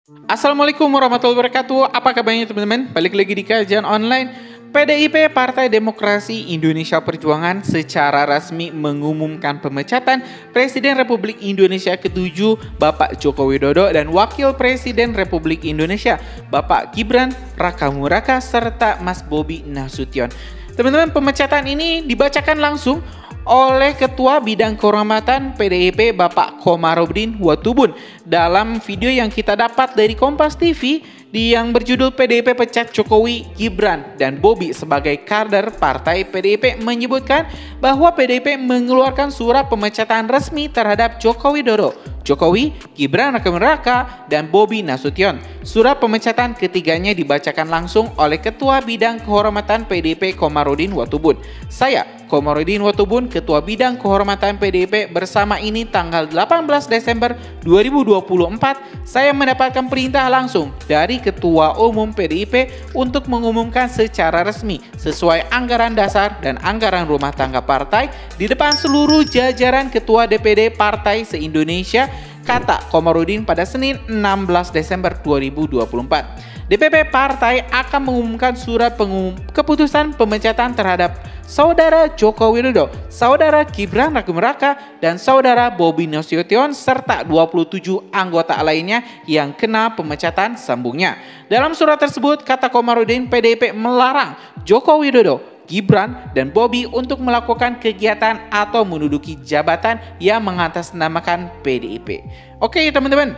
Assalamualaikum warahmatullahi wabarakatuh. Apa kabarnya teman-teman? Balik lagi di kajian online. PDIP Partai Demokrasi Indonesia Perjuangan secara resmi mengumumkan pemecatan Presiden Republik Indonesia ke-7 Bapak Joko Widodo dan Wakil Presiden Republik Indonesia Bapak Gibran Rakabuming Raka serta Mas Bobi Nasution. Teman-teman, pemecatan ini dibacakan langsung oleh Ketua Bidang Kehormatan PDIP Bapak Komarudin Watubun dalam video yang kita dapat dari Kompas TV yang berjudul PDIP Pecat Jokowi, Gibran, dan Bobi sebagai kader partai PDIP menyebutkan bahwa PDIP mengeluarkan surat pemecatan resmi terhadap Joko Widodo, Jokowi, Gibran Rakabuming Raka, dan Bobi Nasution. Surat pemecatan ketiganya dibacakan langsung oleh Ketua Bidang Kehormatan PDIP Komarudin Watubun. Saya, Komarudin Watubun, Ketua Bidang Kehormatan PDIP, bersama ini tanggal 18 Desember 2024, saya mendapatkan perintah langsung dari Ketua Umum PDIP untuk mengumumkan secara resmi sesuai anggaran dasar dan anggaran rumah tangga partai di depan seluruh jajaran Ketua DPD Partai se-Indonesia, kata Komarudin pada Senin 16 Desember 2024. DPP Partai akan mengumumkan surat keputusan pemecatan terhadap Saudara Joko Widodo, Saudara Gibran Rakabuming Raka, dan Saudara Bobi Nasution serta 27 anggota lainnya yang kena pemecatan, sambungnya. Dalam surat tersebut, kata Komarudin, PDIP melarang Joko Widodo, Gibran, dan Bobi untuk melakukan kegiatan atau menduduki jabatan yang mengatasnamakan PDIP. Oke teman-teman,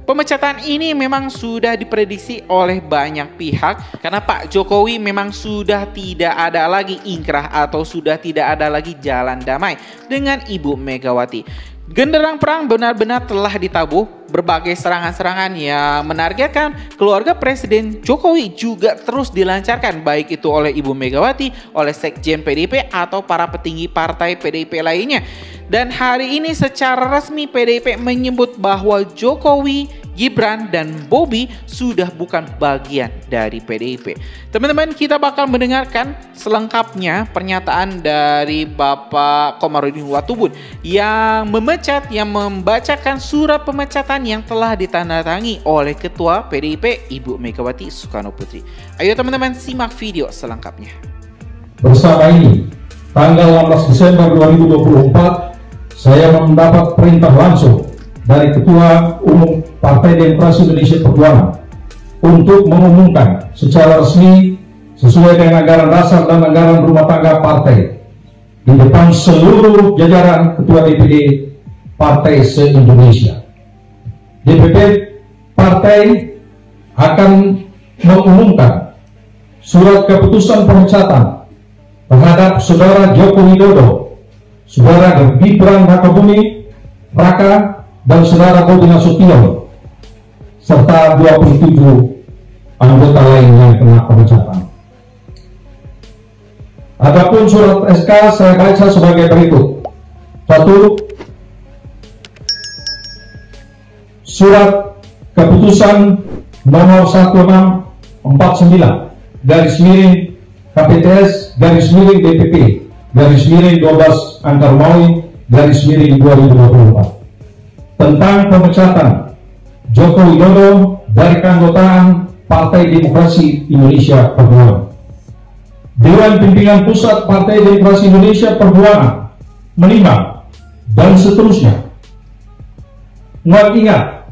pemecatan ini memang sudah diprediksi oleh banyak pihak karena Pak Jokowi memang sudah tidak ada lagi ingkrah atau sudah tidak ada lagi jalan damai dengan Ibu Megawati. Genderang perang benar-benar telah ditabuh. Berbagai serangan-serangan yang menargetkan keluarga Presiden Jokowi juga terus dilancarkan, baik itu oleh Ibu Megawati, oleh Sekjen PDIP, atau para petinggi partai PDIP lainnya. Dan hari ini secara resmi PDIP menyebut bahwa Jokowi, Gibran, dan Bobi sudah bukan bagian dari PDIP. Teman-teman, kita bakal mendengarkan selengkapnya pernyataan dari Bapak Komarudin Watubun yang membacakan surat pemecatan yang telah ditandatangani oleh Ketua PDIP Ibu Megawati Soekarno Putri. Ayo teman-teman, simak video selengkapnya. Bersama ini, tanggal 18 Desember 2024, saya mendapat perintah langsung dari Ketua Umum Partai Demokrasi Indonesia Perjuangan untuk mengumumkan secara resmi sesuai dengan anggaran dasar dan anggaran rumah tangga partai di depan seluruh jajaran Ketua DPD Partai se-Indonesia. DPP Partai akan mengumumkan surat keputusan pemecatan terhadap Saudara Joko Widodo, Saudara Gibran Rakabuming Raka, dan Saudara Bobi Nasution serta 27 anggota lain yang kena pemecatan. Adapun surat SK saya baca sebagai berikut. 1. Surat keputusan nomor 1649 /KPTS /DPP /12/2024 tentang pemecatan Joko Widodo dari keanggotaan Partai Demokrasi Indonesia Perjuangan. Dewan Pimpinan Pusat Partai Demokrasi Indonesia Perjuangan menimbang dan seterusnya, mengingat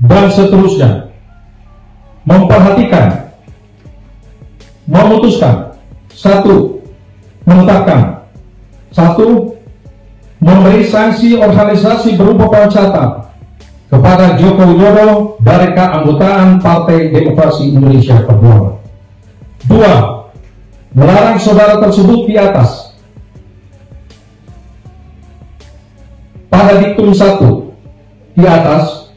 dan seterusnya, memperhatikan, memutuskan, 1. Menetapkan, 1. Memberi sanksi organisasi berupa pemecatan kepada Joko Widodo dari keanggotaan Partai Demokrasi Indonesia Perjuangan. 2. Melarang saudara tersebut di atas pada diktum 1 di atas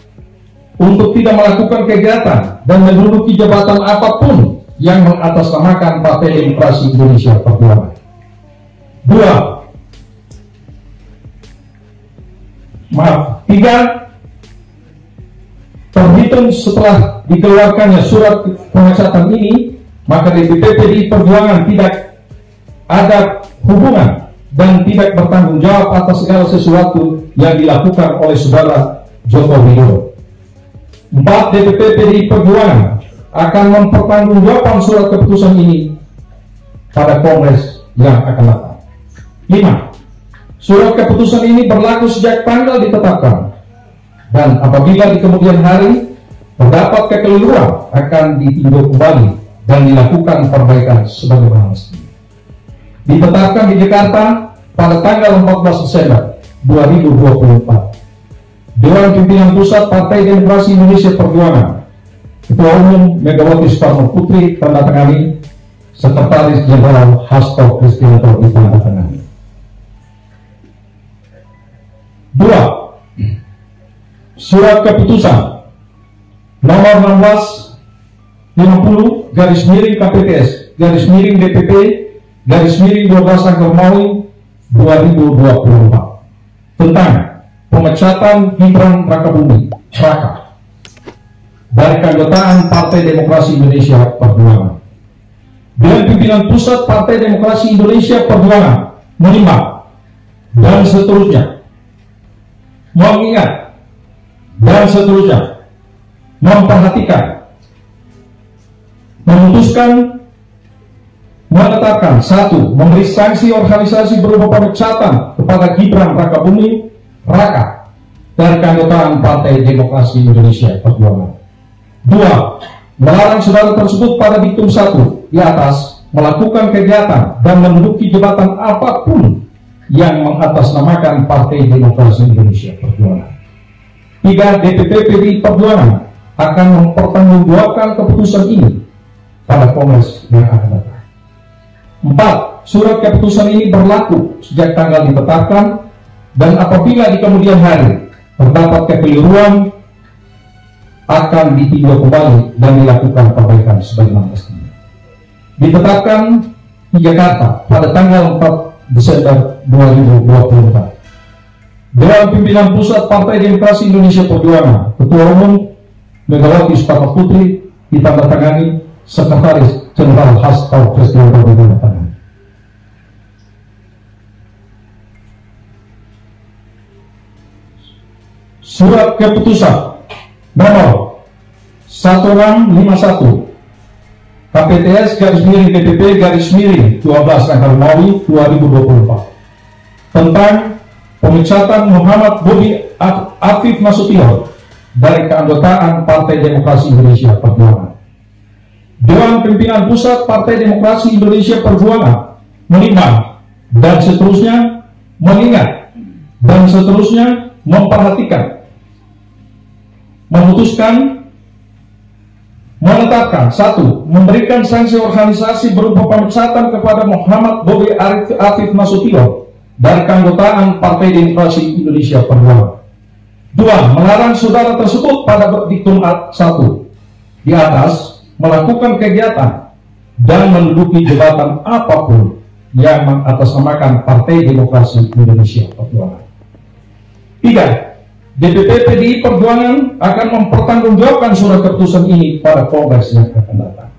untuk tidak melakukan kegiatan dan menduduki jabatan apapun yang mengatasnamakan Partai Demokrasi Indonesia Perjuangan. 3. Terhitung setelah dikeluarkannya surat pemecatan ini, maka DPP PDI Perjuangan tidak ada hubungan dan tidak bertanggung jawab atas segala sesuatu yang dilakukan oleh Saudara Joko Widodo. 4. DPP PDI Perjuangan akan mempertanggungjawabkan surat keputusan ini pada Kongres yang akan datang. 5. Surat keputusan ini berlaku sejak tanggal ditetapkan, dan apabila di kemudian hari terdapat kekeliruan akan ditinjau kembali dan dilakukan perbaikan sebagaimana mestinya. Ditetapkan di Jakarta pada tanggal 14 Desember 2024. Dewan Pimpinan Pusat Partai Demokrasi Indonesia Perjuangan, Ketua Umum Megawati Soekarno Putri tanda tangani, Sekretaris Jenderal Hasto Kristianto tanda tangani. 2. Surat keputusan nomor 1650 garis miring KPTS garis miring DPP garis miring 12 Angka Romawi 2024 tentang pemecatan Gibran Rakabuming Raka dari keanggotaan Partai Demokrasi Indonesia Perjuangan. Dewan Pimpinan Pusat Partai Demokrasi Indonesia Perjuangan menimbang dan seterusnya mengingat dan seterusnya memperhatikan, memutuskan, menetapkan 1. Memberi sanksi organisasi berupa pemecatan kepada Gibran Rakabuming Raka dari keanggotaan Partai Demokrasi Indonesia Perjuangan. 2. Melarang saudara tersebut pada diktum 1 di atas melakukan kegiatan dan menduduki jabatan apapun yang mengatasnamakan Partai Demokrasi Indonesia Perjuangan. 3. DPP PDI Perjuangan akan mempertanggungjawabkan keputusan ini pada Kongres yang akan datang. 4. Surat keputusan ini berlaku sejak tanggal ditetapkan, dan apabila di kemudian hari terdapat kekeliruan akan ditinjau kembali dan dilakukan perbaikan sebagaimana mestinya. Ditetapkan di Jakarta pada tanggal 4 Desember 2024. Dewan Pimpinan Pusat Partai Demokrasi Indonesia Perjuangan, Ketua Umum Megawati Soekarno Putri ditandatangani, Sekretaris Jenderal Hasto Kristianto ditandatangani. Surat keputusan nomor 1651 KPTS garis miring DPP garis miring 12 Angka Romawi 2024 tentang pemecatan Muhammad Bobi Afif Nasution dari keanggotaan Partai Demokrasi Indonesia Perjuangan. Dewan Pimpinan Pusat Partai Demokrasi Indonesia Perjuangan menimbang dan seterusnya mengingat dan seterusnya memperhatikan, memutuskan, menetapkan 1. Memberikan sanksi organisasi berupa pemecatan kepada Muhammad Bobi Afif Nasution dari keanggotaan Partai Demokrasi Indonesia Perjuangan. 2. Melarang saudara tersebut pada diktum 1 di atas melakukan kegiatan dan menduduki jabatan apapun yang mengatasnamakan Partai Demokrasi Indonesia Perjuangan. 3. DPP PDI Perjuangan akan mempertanggungjawabkan surat keputusan ini pada Kongres yang akan datang.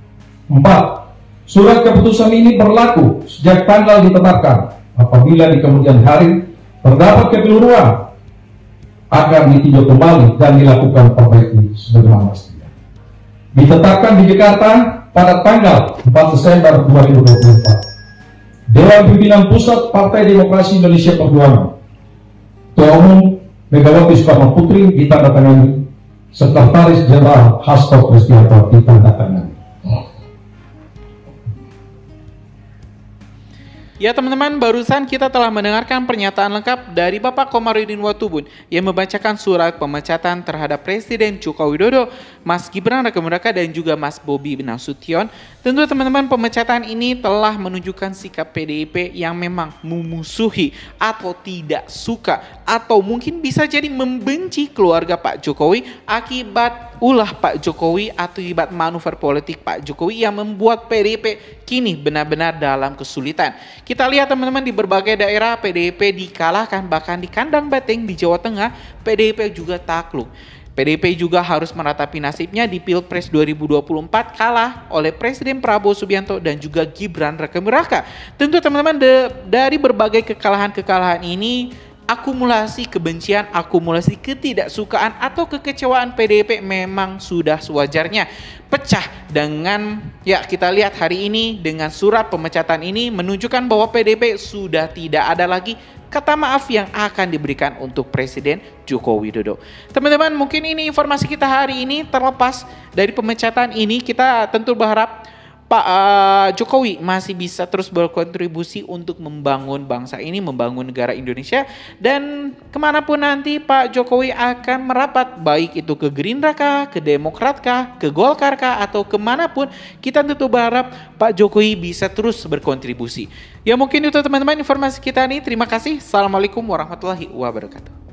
4. Surat keputusan ini berlaku sejak tanggal ditetapkan. Apabila di kemudian hari terdapat kekeliruan akan ditinjau kembali dan dilakukan perbaiki sebagaimana mestinya. Ditetapkan di Jakarta pada tanggal 4 Desember 2024. Dewan Pimpinan Pusat Partai Demokrasi Indonesia Perjuangan, Ketua Umum Megawati Soekarno Putri ditandatangani, Sekretaris Jenderal Hasto Kristianto ditandatangani. Ya teman-teman, barusan kita telah mendengarkan pernyataan lengkap dari Bapak Komarudin Watubun yang membacakan surat pemecatan terhadap Presiden Joko Widodo, Mas Gibran Rakabuming Raka dan juga Mas Bobi Nasution. Tentu teman-teman, pemecatan ini telah menunjukkan sikap PDIP yang memang memusuhi atau tidak suka atau mungkin bisa jadi membenci keluarga Pak Jokowi akibat ulah Pak Jokowi atau akibat manuver politik Pak Jokowi yang membuat PDIP kini benar-benar dalam kesulitan. Kita lihat teman-teman, di berbagai daerah PDIP dikalahkan, bahkan di kandang banteng di Jawa Tengah PDIP juga takluk. PDIP juga harus meratapi nasibnya di Pilpres 2024 kalah oleh Presiden Prabowo Subianto dan juga Gibran Rakabuming Raka. Tentu teman-teman, dari berbagai kekalahan-kekalahan ini akumulasi kebencian, akumulasi ketidaksukaan atau kekecewaan PDIP memang sudah sewajarnya pecah dengan ya kita lihat hari ini dengan surat pemecatan ini menunjukkan bahwa PDIP sudah tidak ada lagi kata maaf yang akan diberikan untuk Presiden Joko Widodo. Teman-teman, mungkin ini informasi kita hari ini. Terlepas dari pemecatan ini, kita tentu berharap Pak Jokowi masih bisa terus berkontribusi untuk membangun bangsa ini, membangun negara Indonesia. Dan kemanapun nanti Pak Jokowi akan merapat, baik itu ke Gerindra kah, ke Demokrat kah, ke Golkar kah, atau kemanapun, kita tentu berharap Pak Jokowi bisa terus berkontribusi. Ya mungkin itu teman-teman informasi kita nih. Terima kasih. Assalamualaikum warahmatullahi wabarakatuh.